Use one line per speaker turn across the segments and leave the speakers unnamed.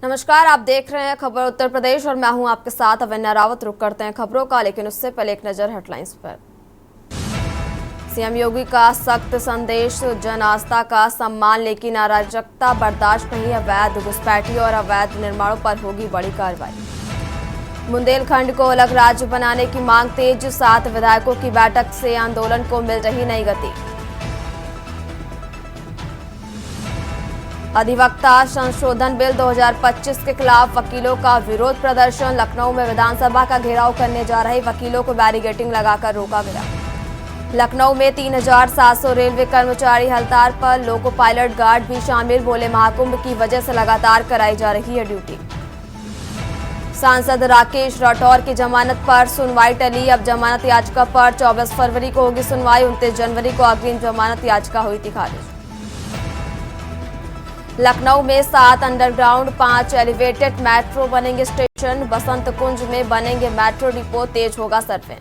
नमस्कार, आप देख रहे हैं खबर उत्तर प्रदेश और मैं हूं आपके साथ अविन्या रावत। रुक करते हैं खबरों का, लेकिन उससे पहले एक नजर हेडलाइंस पर। सीएम योगी का सख्त संदेश, जन आस्था का सम्मान लेकिन अराजकता बर्दाश्त नहीं। अवैध घुसपैठी और अवैध निर्माणों पर होगी बड़ी कार्रवाई। बुंदेलखंड को अलग राज्य बनाने की मांग तेज, 7 विधायकों की बैठक से आंदोलन को मिल रही नई गति। अधिवक्ता संशोधन बिल 2025 के खिलाफ वकीलों का विरोध प्रदर्शन। लखनऊ में विधानसभा का घेराव करने जा रहे वकीलों को बैरिकेडिंग लगाकर रोका गया। लखनऊ में 3700 रेलवे कर्मचारी हड़ताल पर, लोको पायलट गार्ड भी शामिल। बोले महाकुंभ की वजह से लगातार कराई जा रही है ड्यूटी। सांसद राकेश राठौर की जमानत पर सुनवाई टली। अब जमानत याचिका पर 24 फरवरी को होगी सुनवाई। 29 जनवरी को अग्रिम जमानत याचिका हुई थी खारिज। लखनऊ में 7 अंडरग्राउंड 5 एलिवेटेड मेट्रो बनेंगे स्टेशन। बसंत कुंज में बनेंगे मेट्रो डिपो, तेज होगा सर्वे।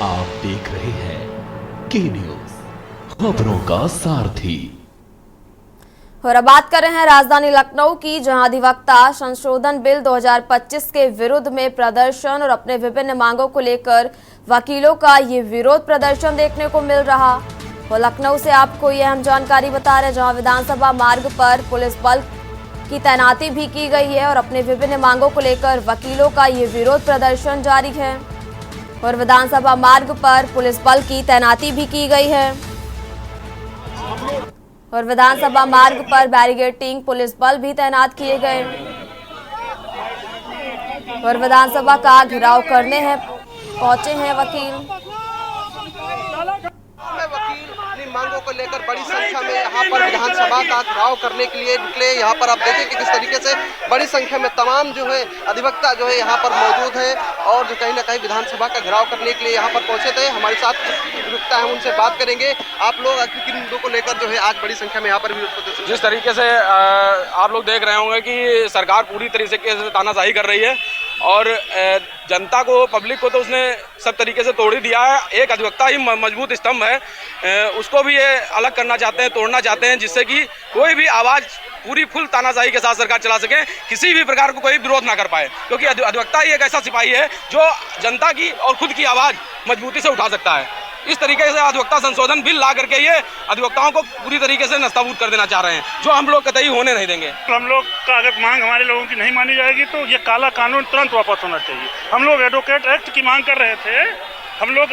आप देख रहे हैं के न्यूज, खबरों का सारथी।
और अब बात कर रहे हैं राजधानी लखनऊ की, जहां अधिवक्ता संशोधन बिल 2025 के विरुद्ध में प्रदर्शन और अपने विभिन्न मांगों को लेकर वकीलों का ये विरोध प्रदर्शन देखने को मिल रहा। और लखनऊ से आपको ये अहम जानकारी बता रहे हैं, जहां विधानसभा मार्ग पर पुलिस बल की तैनाती भी की गई है और अपने विभिन्न मांगों को लेकर वकीलों का ये विरोध प्रदर्शन जारी है। और विधानसभा मार्ग पर पुलिस बल की तैनाती भी की गई है और विधानसभा मार्ग पर बैरिकेडिंग पुलिस बल भी तैनात किए गए और विधानसभा का घेराव करने हैं पहुंचे हैं वकील।
अपनी मांगों को लेकर बड़ी संख्या में यहाँ पर विधानसभा का घेराव करने के लिए निकले। यहाँ पर आप देखें कि किस तरीके से बड़ी संख्या में तमाम जो है अधिवक्ता जो है यहाँ पर मौजूद है और जो कहीं ना कहीं विधानसभा का घेराव करने के लिए यहाँ पर पहुंचे थे। हमारे साथ अधिवक्ता हैं, उनसे बात करेंगे। आप लोग किन मुद्दों को लेकर जो है आज बड़ी संख्या में यहाँ पर विरोध प्रदर्शन?
जिस तरीके से आप लोग देख रहे होंगे कि सरकार पूरी तरीके से तानाशाही कर रही है और जनता को, पब्लिक को तो उसने सब तरीके से तोड़ ही दिया है। एक अधिवक्ता ही मजबूत स्तंभ है, उसको भी ये अलग करना चाहते हैं, तोड़ना चाहते हैं, जिससे कि कोई भी आवाज़ पूरी फुल तानाशाही के साथ सरकार चला सके, किसी भी प्रकार को कोई विरोध ना कर पाए। क्योंकि अधिवक्ता ही एक ऐसा सिपाही है जो जनता की और खुद की आवाज़ मजबूती से उठा सकता है। इस तरीके से अधिवक्ता संशोधन बिल ला करके ये अधिवक्ताओं को पूरी तरीके से नस्ताबूद कर देना चाह रहे हैं, जो हम लोग कतई होने नहीं देंगे।
तो हम लोग का अगर मांग हमारे लोगों की नहीं मानी जाएगी तो ये काला कानून तुरंत वापस होना चाहिए। हम लोग एडवोकेट एक्ट की मांग कर रहे थे, हम लोग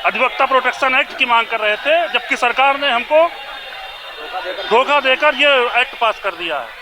अधिवक्ता प्रोटेक्शन एक्ट की मांग कर रहे थे, जबकि सरकार ने हमको धोखा देकर ये एक्ट पास कर दिया है।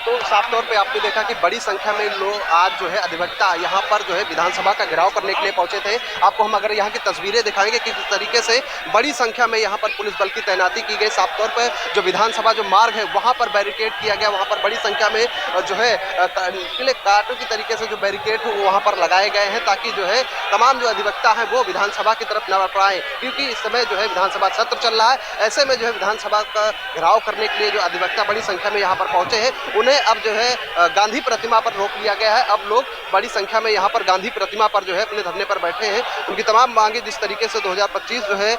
तो साफ तौर पे आपने देखा कि बड़ी संख्या में लोग आज जो है अधिवक्ता यहाँ पर जो है विधानसभा का घेराव करने के लिए पहुंचे थे। आपको हम अगर यहाँ की तस्वीरें दिखाएंगे कि किस तरीके से बड़ी संख्या में यहाँ पर पुलिस बल की तैनाती की गई। साफ तौर पे जो विधानसभा जो मार्ग है वहाँ पर बैरिकेड किया गया, वहाँ पर बड़ी संख्या में जो है कांटों की तरीके से जो बैरिकेड वो वहाँ पर लगाए गए हैं, ताकि जो है तमाम जो अधिवक्ता है वो विधानसभा की तरफ न बढ़ पाए। क्योंकि इस समय जो है विधानसभा सत्र चल रहा है, ऐसे में जो है विधानसभा का घेराव करने के लिए जो अधिवक्ता बड़ी संख्या में यहाँ पर पहुंचे हैं, उन्हें अब जो है गांधी प्रतिमा पर रोक लिया गया है। अब लोग बड़ी संख्या में यहाँ पर गांधी प्रतिमा पर जो है अपने धरने पर बैठे हैं। उनकी तमाम मांगे जिस तरीके से 2025 जो है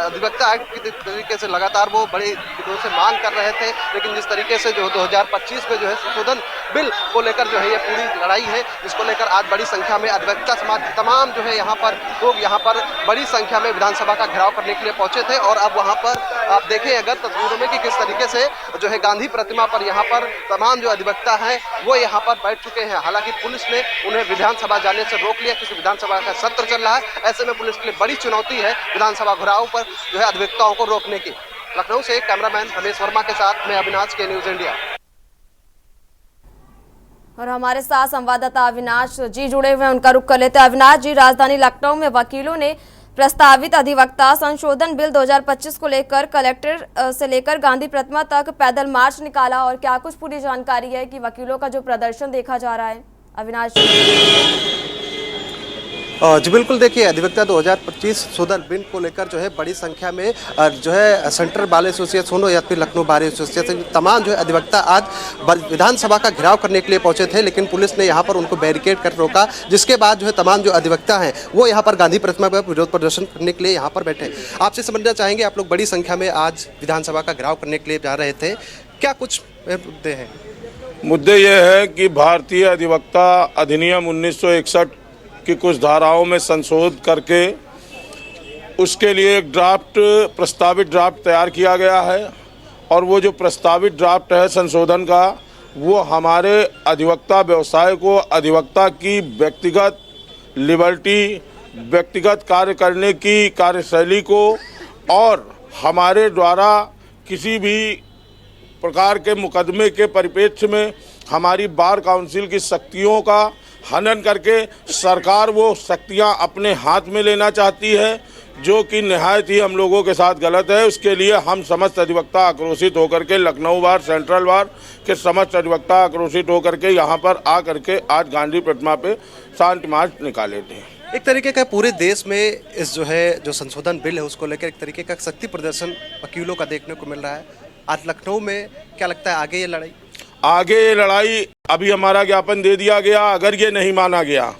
अधिवक्ता एक्ट की तरीके से लगातार वो बड़े दिनों से मांग कर रहे थे, लेकिन जिस तरीके से जो 2025 में जो है संशोधन बिल को लेकर जो है ये पूरी लड़ाई है, जिसको लेकर आज बड़ी संख्या में अधिवक्ता समाज तमाम जो है यहाँ पर लोग यहाँ पर बड़ी संख्या में विधानसभा का घेराव करने के लिए पहुंचे थे। और अब वहाँ पर आप देखें अगर तस्वीरों में कि किस तरीके से जो है गांधी प्रतिमा पर यहाँ पर तमाम जो अधिवक्ता हैं वो यहाँ पर बैठ चुके हैं। हालांकि पुलिस ने उन्हें विधानसभा जाने से रोक लिया, क्योंकि विधानसभा का सत्र चल रहा है। ऐसे में पुलिस के लिए बड़ी चुनौती है विधानसभा घेराव पर जो है अधिवक्ताओं को रोकने की। लखनऊ से कैमरामैन रमेश वर्मा के साथ मैं अविनाश के न्यूज इंडिया।
और हमारे साथ संवाददाता अविनाश जी जुड़े हुए हैं, उनका रुख कर लेते हैं। अविनाश जी, राजधानी लखनऊ में वकीलों ने प्रस्तावित अधिवक्ता संशोधन बिल 2025 को लेकर कलेक्टर से लेकर गांधी प्रतिमा तक पैदल मार्च निकाला, और क्या कुछ पूरी जानकारी है कि वकीलों का जो प्रदर्शन देखा जा रहा है? अविनाश
जी बिल्कुल, देखिए अधिवक्ता 2025 संशोधन बिल को लेकर जो है बड़ी संख्या में जो है सेंट्रल बार एसोसिएशन हो या फिर लखनऊ बार एसोसिएशन तमाम जो है अधिवक्ता आज विधानसभा का घेराव करने के लिए पहुंचे थे, लेकिन पुलिस ने यहां पर उनको बैरिकेड कर रोका, जिसके बाद जो है तमाम जो अधिवक्ता हैं वो यहां पर गांधी प्रतिमा पर विरोध प्रदर्शन करने के लिए यहां पर बैठे। आपसे समझना चाहेंगे, आप लोग बड़ी संख्या में आज विधानसभा का घेराव करने के लिए जा रहे थे, क्या कुछ मुद्दे हैं?
मुद्दे ये है कि भारतीय अधिवक्ता अधिनियम 1961 की कुछ धाराओं में संशोधन करके उसके लिए एक प्रस्तावित ड्राफ्ट तैयार किया गया है और वो जो प्रस्तावित ड्राफ्ट है संशोधन का, वो हमारे अधिवक्ता व्यवसाय को अधिवक्ता की व्यक्तिगत लिबर्टी, व्यक्तिगत कार्य करने की कार्यशैली को और हमारे द्वारा किसी भी प्रकार के मुकदमे के परिप्रेक्ष्य में हमारी बार काउंसिल की शक्तियों का हनन करके सरकार वो शक्तियां अपने हाथ में लेना चाहती है, जो कि निहायत ही हम लोगों के साथ गलत है। उसके लिए हम समस्त अधिवक्ता आक्रोशित होकर के लखनऊ बार, सेंट्रल बार के समस्त अधिवक्ता आक्रोशित होकर के यहाँ पर आ करके आज गांधी प्रतिमा पे शांति मार्च निकाले थे।
एक तरीके का पूरे देश में इस जो संशोधन बिल है उसको लेकर एक तरीके का शक्ति प्रदर्शन वकीलों का देखने को मिल रहा है। आज लखनऊ में क्या लगता है आगे ये लड़ाई अभी हमारा ज्ञापन दे दिया गया, अगर ये नहीं माना गया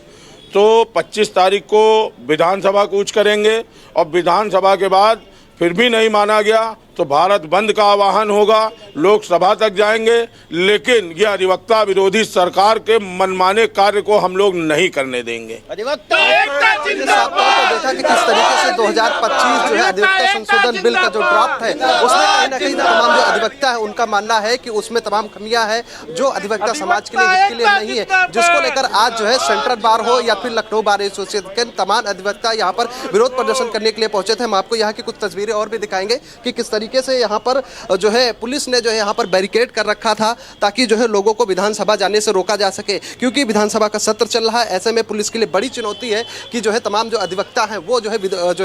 तो 25 तारीख को विधानसभा कूच करेंगे और विधानसभा के बाद फिर भी नहीं माना गया तो भारत बंद का आह्वान होगा, लोकसभा तक जाएंगे। लेकिन यह अधिवक्ता विरोधी सरकार के मनमाने कार्य को हम लोग नहीं करने देंगे। अधिवक्ता देखा कि किस तरीके से 2025 जो है अधिवक्ता संशोधन बिल का जो ड्राफ्ट है उसमें कहीं ना कहीं तमाम जो अधिवक्ता है उनका मानना है कि उसमें तमाम कमियां हैं जो अधिवक्ता समाज के लिए हित के लिए नहीं है, जिसको लेकर आज जो है सेंट्रल बार हो या फिर लखनऊ बार एसोसिएशन के तमाम अधिवक्ता यहाँ पर विरोध प्रदर्शन करने के लिए पहुंचे थे। हम आपको यहाँ की कुछ तस्वीरें और भी दिखाएंगे कि किस तरीके से यहाँ पर जो है पुलिस ने जो है यहाँ पर बैरिकेड कर रखा था ताकि जो है लोगों को विधानसभा जाने से रोका जा सके, क्योंकि विधानसभा का सत्र चल रहा है। ऐसे में पुलिस के लिए बड़ी चुनौती है कि जो है तमाम जो अधिवक्ता हैं वो जो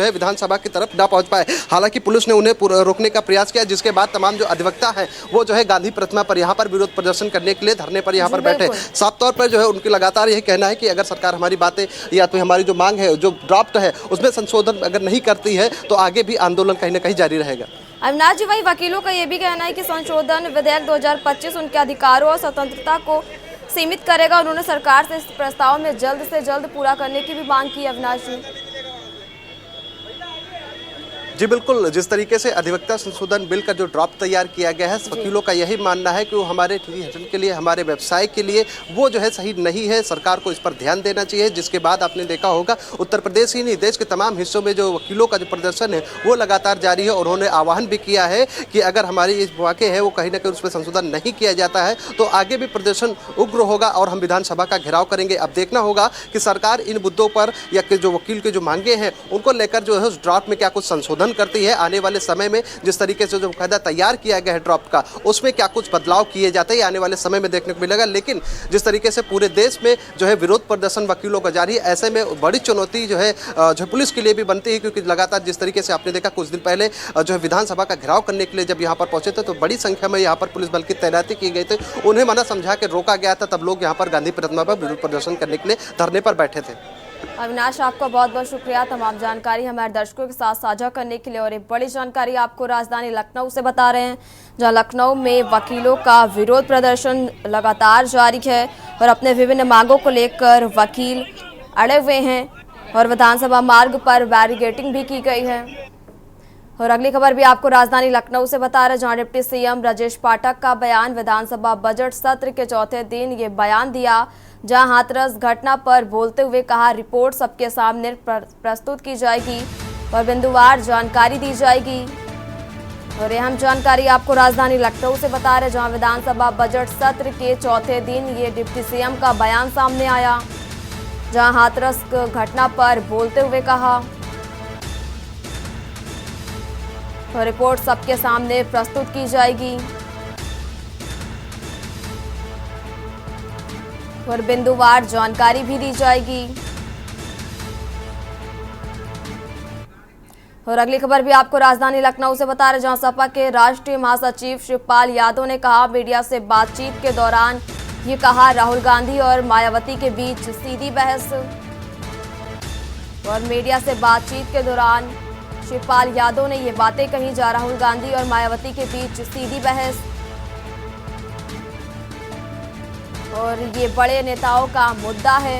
है विधानसभा की तरफ ना पहुंच पाए। हालांकि पुलिस ने उन्हें रोकने का प्रयास किया, जिसके बाद तमाम जो अधिवक्ता हैं वो जो है गांधी प्रतिमा पर यहाँ पर विरोध प्रदर्शन करने के लिए धरने पर यहाँ पर बैठे। साफ तौर पर जो है उनकी लगातार यही कहना है कि अगर सरकार हमारी बातें या तो हमारी जो मांग है, जो ड्राफ्ट है उसमें संशोधन अगर नहीं करती है तो आगे भी आंदोलन कहीं ना कहीं जारी रहेगा।
अविनाश जी, वही वकीलों का ये भी कहना है कि संशोधन विधेयक 2025 उनके अधिकारों और स्वतंत्रता को सीमित करेगा। उन्होंने सरकार से इस प्रस्ताव में जल्द से जल्द पूरा करने की भी मांग की। अविनाश
जी बिल्कुल, जिस तरीके से अधिवक्ता संशोधन बिल का जो ड्राफ्ट तैयार किया गया है, वकीलों का यही मानना है कि वो हमारे हित के लिए, हमारे व्यवसाय के लिए वो जो है सही नहीं है। सरकार को इस पर ध्यान देना चाहिए। जिसके बाद आपने देखा होगा उत्तर प्रदेश ही नहीं देश के तमाम हिस्सों में जो वकीलों का जो प्रदर्शन है वो लगातार जारी है और उन्होंने आह्वान भी किया है कि अगर हमारी इस वाक़े है वो कहीं ना कहीं उस पर संशोधन नहीं किया जाता है तो आगे भी प्रदर्शन उग्र होगा और हम विधानसभा का घेराव करेंगे। अब देखना होगा कि सरकार इन मुद्दों पर या जो वकील के जो मांगे हैं उनको लेकर जो है उस ड्राफ्ट में क्या कुछ संशोधन करती है। आने वाले समय में जिस तरीके से जो कायदा तैयार किया गया है ड्राफ्ट का, उसमें क्या कुछ बदलाव किए जाते हैं आने वाले समय में देखने को मिलेगा। लेकिन जिस तरीके से पूरे देश में जो है विरोध प्रदर्शन वकीलों का जारी है, ऐसे में बड़ी चुनौती जो है पुलिस के लिए भी बनती है, क्योंकि लगातार जिस तरीके से आपने देखा कुछ दिन पहले जो है विधानसभा का घेराव करने के लिए जब यहाँ पर पहुंचे थे तो बड़ी संख्या में यहाँ पर पुलिस बल की तैनाती की गई थी। उन्हें मना समझा के रोका गया था, तब लोग यहाँ पर गांधी प्रतिमा पर विरोध प्रदर्शन करने के लिए धरने पर बैठे थे।
अविनाश, आपका बहुत बहुत शुक्रिया तमाम जानकारी हमारे दर्शकों के साथ साझा करने के लिए। और एक बड़ी जानकारी आपको राजधानी लखनऊ से बता रहे हैं, जहां लखनऊ में वकीलों का विरोध प्रदर्शन लगातार जारी है और अपने विभिन्न मांगों को लेकर वकील अड़े हुए हैं और विधानसभा मार्ग पर बैरिकेडिंग भी की गई है। और अगली खबर भी आपको राजधानी लखनऊ से बता रहे हैं, जहां डिप्टी सीएम ब्रजेश पाठक का बयान। विधानसभा बजट सत्र के चौथे दिन ये बयान दिया, जहां हाथरस घटना पर बोलते हुए कहा, रिपोर्ट सबके सामने प्रस्तुत की जाएगी और बिंदुवार जानकारी दी जाएगी। और अहम जानकारी आपको राजधानी लखनऊ से बता रहे हैं, जहां विधानसभा बजट सत्र के चौथे दिन ये डिप्टी सीएम का बयान सामने आया, जहां हाथरस घटना पर बोलते हुए कहा, तो रिपोर्ट सबके सामने प्रस्तुत की जाएगी और बिंदुवार जानकारी भी दी जाएगी। और अगली खबर भी आपको राजधानी लखनऊ से बता रहे, जहां सपा के राष्ट्रीय महासचिव शिवपाल यादव ने कहा, मीडिया से बातचीत के दौरान ये कहा, राहुल गांधी और मायावती के बीच सीधी बहस। और मीडिया से बातचीत के दौरान शिवपाल यादव ने ये बातें कही, जहां राहुल गांधी और मायावती के बीच सीधी बहस और ये बड़े नेताओं का मुद्दा है।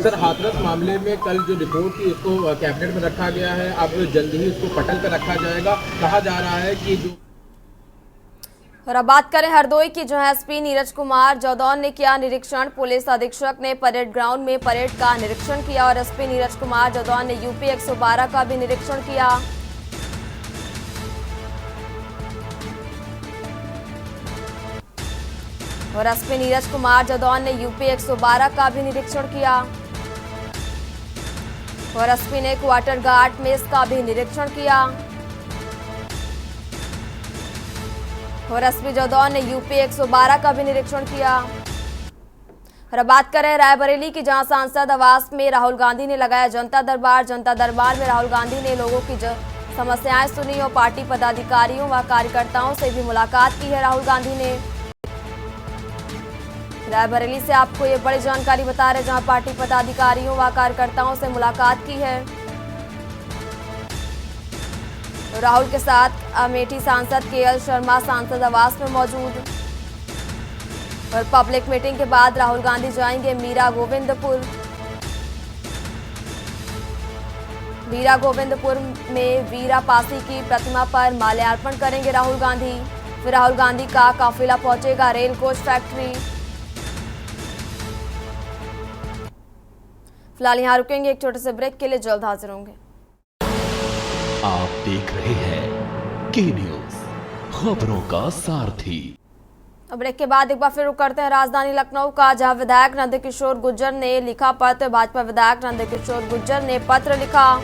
सर, हाथरस मामले में कल जो रिपोर्ट थी उसको कैबिनेट में रखा गया है, अब जल्दी ही उसको पटल कर रखा जाएगा। कहा जा रहा है कि जो
और अब बात करें हरदोई की, जहां एसपी नीरज कुमार जौदौन ने किया निरीक्षण। पुलिस अधीक्षक ने परेड ग्राउंड में परेड का निरीक्षण किया और एसपी नीरज कुमार जौदौन ने यूपी 112 का भी निरीक्षण किया। और एसपी नीरज कुमार जौदौन ने यूपी 112 का भी निरीक्षण किया और एसपी ने क्वार्टर गार्ड मेस का भी निरीक्षण किया और एसपी जौदौन ने यूपी 112 का भी निरीक्षण किया। और अब बात करें रायबरेली की, जहां सांसद आवास में राहुल गांधी ने लगाया जनता दरबार। जनता दरबार में राहुल गांधी ने लोगों की समस्याएं सुनी और पार्टी पदाधिकारियों व कार्यकर्ताओं से भी मुलाकात की है। राहुल गांधी ने रायबरेली से आपको ये बड़ी जानकारी बता रहे, जहां पार्टी पदाधिकारियों व कार्यकर्ताओं से मुलाकात की है। राहुल के साथ अमेठी सांसद केएल शर्मा सांसद आवास में मौजूद। और पब्लिक मीटिंग के बाद राहुल गांधी जाएंगे मीरा गोविंदपुर। मीरा गोविंदपुर में वीरा पासी की प्रतिमा पर माल्यार्पण करेंगे राहुल गांधी। फिर राहुल गांधी का काफिला पहुंचेगा रेल कोच फैक्ट्री। फिलहाल यहाँ रुकेंगे, एक छोटे से ब्रेक के लिए जल्द हाजिर होंगे।
आप देख रहे हैं के न्यूज, खबरों का सारथी।
अब ब्रेक के बाद एक बार फिर रुक करते हैं राजधानी लखनऊ का, जहां विधायक नंदकिशोर गुर्जर ने लिखा पत्र। भाजपा विधायक नंदकिशोर गुर्जर ने पत्र लिखा।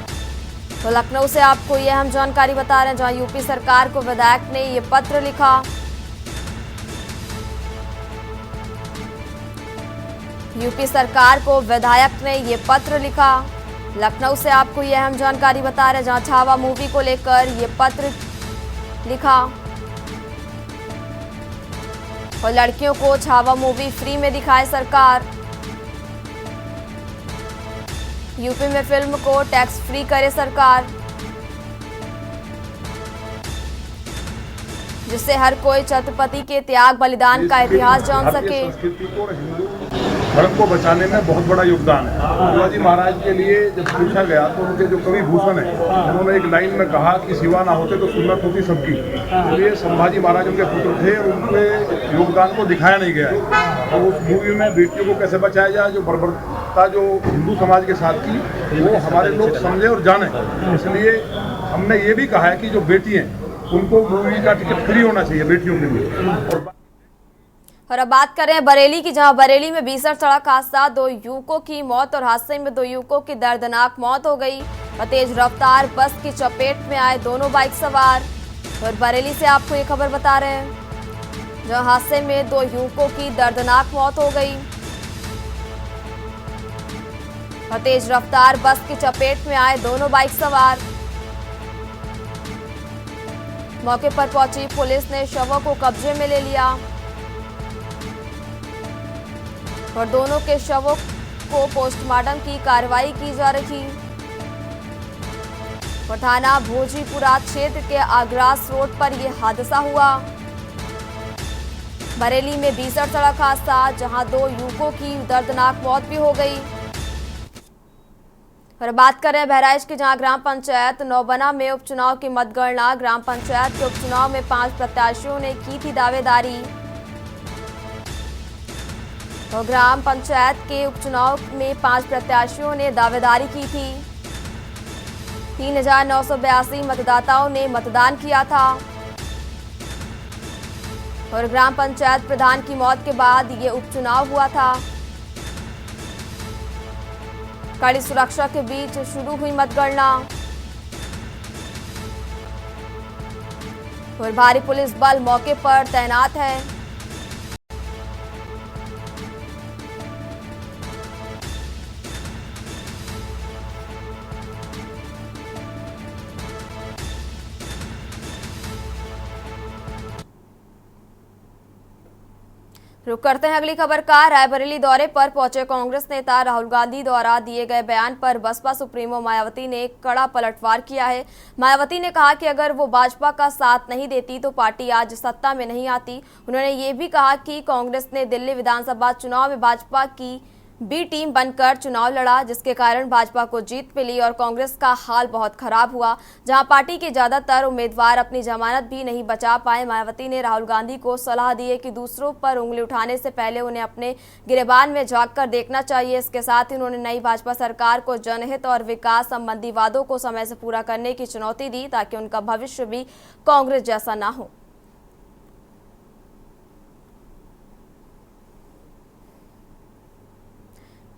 तो लखनऊ से आपको ये अहम जानकारी बता रहे हैं, जहां यूपी सरकार को विधायक ने ये पत्र लिखा। यूपी सरकार को विधायक ने ये पत्र लिखा। लखनऊ से आपको ये अहम जानकारी बता रहे, जहां छावा मूवी को लेकर ये पत्र लिखा और लड़कियों को छावा मूवी फ्री में दिखाए सरकार। यूपी में फिल्म को टैक्स फ्री करे सरकार, जिससे हर कोई छत्रपति के त्याग बलिदान का इतिहास जान सके।
धर्म को बचाने में बहुत बड़ा योगदान है। शिवाजी महाराज के लिए जब पूछा गया तो उनके जो कवि भूषण है, उन्होंने एक लाइन में कहा कि शिवा ना होते तो सुन्नत होती सबकी। इसलिए संभाजी महाराज उनके पुत्र थे और उनके योगदान को दिखाया नहीं गया है। और उस मूवी में बेटियों को कैसे बचाया जाए, जो बर्बरता जो हिंदू समाज के साथ की, वो हमारे लोग समझे और जाने। इसलिए हमने ये भी कहा है कि जो बेटी हैं उनको मूवी का टिकट फ्री होना चाहिए बेटियों के लिए।
और अब बात करें बरेली की, जहां बरेली में भीषण सड़क हादसा, 2 युवकों की मौत और हादसे में 2 युवकों की दर्दनाक मौत हो गई और तेज रफ्तार बस की चपेट में आए दोनों बाइक सवार। और बरेली से आपको ये खबर बता रहे हैं, जहां हादसे में 2 युवकों की दर्दनाक मौत हो गई और तेज रफ्तार बस की चपेट में आए दोनों बाइक सवार। मौके पर पहुंची पुलिस ने शवों को कब्जे में ले लिया और दोनों के शवों को पोस्टमार्टम की कार्रवाई की जा रही। और थाना भोजीपुरा क्षेत्र के आगरास रोड पर यह हादसा हुआ। बरेली में भीषण सड़क हादसा, जहां 2 युवकों की दर्दनाक मौत भी हो गई। और बात करें बहराइच की, जहां ग्राम पंचायत नौबना में उपचुनाव की मतगणना। ग्राम पंचायत के उपचुनाव में 5 प्रत्याशियों ने की थी दावेदारी। तो ग्राम पंचायत के उपचुनाव में 5 प्रत्याशियों ने दावेदारी की थी। 3982 मतदाताओं ने मतदान किया था और ग्राम पंचायत प्रधान की मौत के बाद ये उपचुनाव हुआ था। कड़ी सुरक्षा के बीच शुरू हुई मतगणना और भारी पुलिस बल मौके पर तैनात है। रुक करते हैं अगली खबर का। रायबरेली दौरे पर पहुंचे कांग्रेस नेता राहुल गांधी द्वारा दिए गए बयान पर बसपा सुप्रीमो मायावती ने कड़ा पलटवार किया है। मायावती ने कहा कि अगर वो भाजपा का साथ नहीं देती तो पार्टी आज सत्ता में नहीं आती। उन्होंने ये भी कहा कि कांग्रेस ने दिल्ली विधानसभा चुनाव में भाजपा की बी टीम बनकर चुनाव लड़ा, जिसके कारण भाजपा को जीत मिली और कांग्रेस का हाल बहुत खराब हुआ, जहां पार्टी के ज्यादातर उम्मीदवार अपनी जमानत भी नहीं बचा पाए। मायावती ने राहुल गांधी को सलाह दी है कि दूसरों पर उंगली उठाने से पहले उन्हें अपने गिरेबान में झांक कर देखना चाहिए। इसके साथ ही उन्होंने नई भाजपा सरकार को जनहित और विकास संबंधी वादों को समय से पूरा करने की चुनौती दी, ताकि उनका भविष्य भी कांग्रेस जैसा न हो।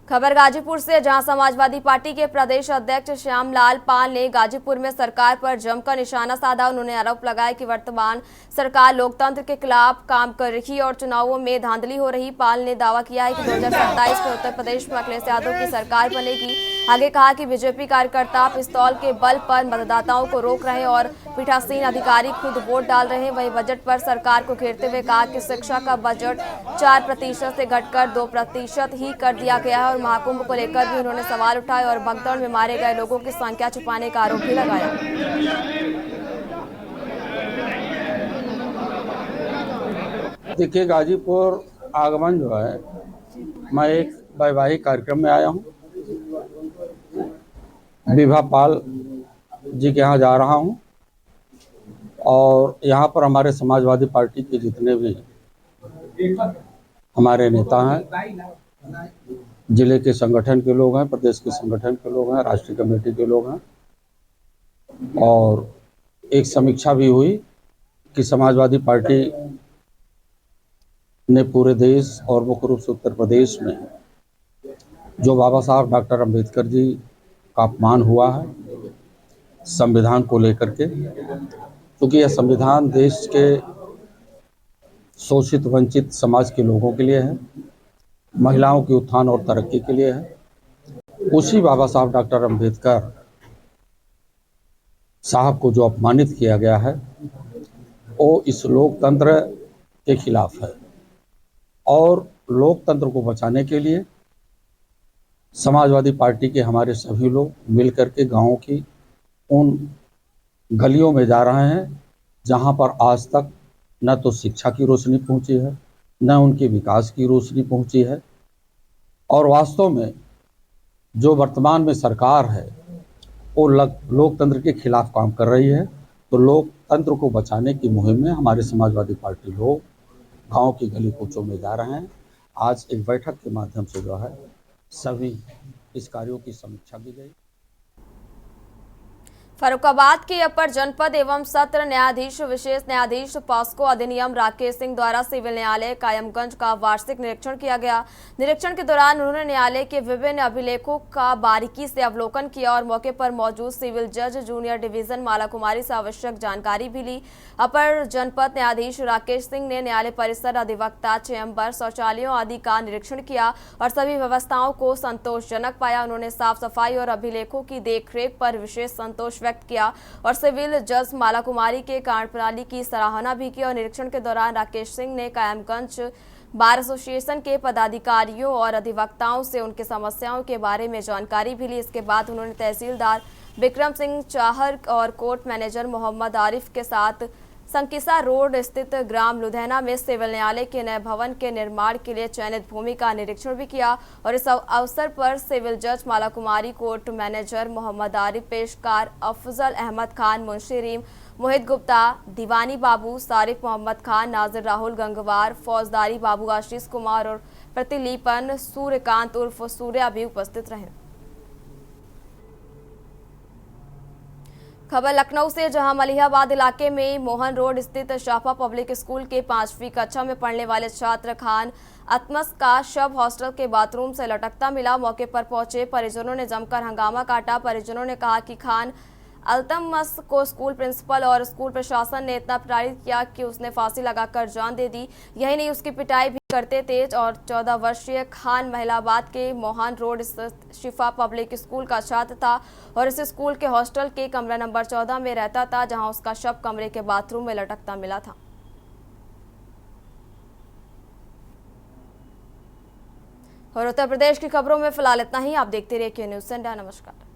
खबर गाजीपुर से, जहां समाजवादी पार्टी के प्रदेश अध्यक्ष श्यामलाल पाल ने गाजीपुर में सरकार पर जमकर निशाना साधा। उन्होंने आरोप लगाया कि वर्तमान सरकार लोकतंत्र के खिलाफ काम कर रही है और चुनावों में धांधली हो रही। पाल ने दावा किया है कि 2027 में उत्तर प्रदेश में अखिलेश यादव की सरकार बनेगी। आगे कहा कि बीजेपी कार्यकर्ता पिस्तौल के बल पर मतदाताओं को रोक रहे और पीठासीन अधिकारी खुद वोट डाल रहे हैं। वहीं बजट पर सरकार को घेरते हुए कहा कि शिक्षा का बजट 4% से घटकर 2% ही कर दिया गया है और महाकुंभ को लेकर भी उन्होंने सवाल उठाए और भगदड़ में मारे गए लोगों की संख्या छुपाने का आरोप भी लगाया।
देखिए, गाजीपुर आगमन जो है, मैं एक वैवाहिक कार्यक्रम में आया हूँ। विभा पाल जी के यहाँ जा रहा हूँ और यहाँ पर हमारे समाजवादी पार्टी के जितने भी हमारे नेता हैं, जिले के संगठन के लोग हैं, प्रदेश के संगठन के लोग हैं, राष्ट्रीय कमेटी के लोग हैं, और एक समीक्षा भी हुई कि समाजवादी पार्टी ने पूरे देश और मुख्य रूप से उत्तर प्रदेश में जो बाबा साहब डॉक्टर अंबेडकर जी का अपमान हुआ है संविधान को लेकर के, क्योंकि यह संविधान देश के शोषित वंचित समाज के लोगों के लिए है, महिलाओं के उत्थान और तरक्की के लिए है। उसी बाबा साहब डॉक्टर अंबेडकर साहब को जो अपमानित किया गया है वो इस लोकतंत्र के खिलाफ है और लोकतंत्र को बचाने के लिए समाजवादी पार्टी के हमारे सभी लोग मिलकर के गाँव की उन गलियों में जा रहे हैं जहां पर आज तक न तो शिक्षा की रोशनी पहुंची है, न उनके विकास की रोशनी पहुंची है, और वास्तव में जो वर्तमान में सरकार है वो लोकतंत्र के खिलाफ काम कर रही है। तो लोकतंत्र को बचाने की मुहिम में हमारे समाजवादी पार्टी लोग गांव की गली कूचों में जा रहे हैं। आज एक बैठक के माध्यम से जो है सभी इस कार्यों की समीक्षा की गई।
फर्रुखाबाद के अपर जनपद एवं सत्र न्यायाधीश विशेष न्यायाधीश पॉस्को अधिनियम राकेश सिंह द्वारा सिविल न्यायालय कायमगंज का वार्षिक निरीक्षण किया गया। निरीक्षण के दौरान उन्होंने न्यायालय के विभिन्न अभिलेखों का बारीकी से अवलोकन किया और मौके पर मौजूद सिविल जज जूनियर डिवीजन माला कुमारी से आवश्यक जानकारी भी ली। अपर जनपद न्यायाधीश राकेश सिंह ने न्यायालय परिसर, अधिवक्ता चैम्बर, शौचालयों आदि का निरीक्षण किया और सभी व्यवस्थाओं को संतोषजनक पाया। उन्होंने साफ सफाई और अभिलेखों की देखरेख पर विशेष संतोष किया और सिविल जज माला कुमारी के कार्यप्रणाली की सराहना भी की। और निरीक्षण के दौरान राकेश सिंह ने कायमगंज बार एसोसिएशन के पदाधिकारियों और अधिवक्ताओं से उनकी समस्याओं के बारे में जानकारी भी ली। इसके बाद उन्होंने तहसीलदार विक्रम सिंह चाहर और कोर्ट मैनेजर मोहम्मद आरिफ के साथ संकिसा रोड स्थित ग्राम लुधियाना में सिविल न्यायालय के नए भवन के निर्माण के लिए चयनित भूमि का निरीक्षण भी किया। और इस अवसर पर सिविल जज माला कुमारी, कोर्ट मैनेजर मोहम्मद आरिफ, पेशकार अफजल अहमद खान, मुंशी रीम मोहित गुप्ता, दीवानी बाबू, सारिफ मोहम्मद खान, नाजिर राहुल गंगवार, फौजदारी बाबू आशीष कुमार और प्रतिलिपन सूर्यकांत उर्फ सूर्या भी उपस्थित रहे। खबर लखनऊ से, जहां मलिहाबाद इलाके में मोहन रोड स्थित शाफा पब्लिक स्कूल के 5वीं कक्षा में पढ़ने वाले छात्र खान अतमस का शव हॉस्टल के बाथरूम से लटकता मिला। मौके पर पहुंचे परिजनों ने जमकर हंगामा काटा। परिजनों ने कहा कि खान अल्तमस को स्कूल प्रिंसिपल और स्कूल प्रशासन ने इतना प्रताड़ित किया कि उसने फांसी लगाकर जान दे दी। यही नहीं, उसकी पिटाई भी करते थे। और 14 वर्षीय खान महिलाबाद के मोहन रोड स्थित शिफा पब्लिक स्कूल का छात्र था और इस स्कूल के हॉस्टल के कमरा नंबर 14 में रहता था, जहां उसका शव कमरे के बाथरूम में लटकता मिला था। और उत्तर प्रदेश की खबरों में फिलहाल इतना ही। आप देखते रहिए के न्यूज़ इंडिया। नमस्कार।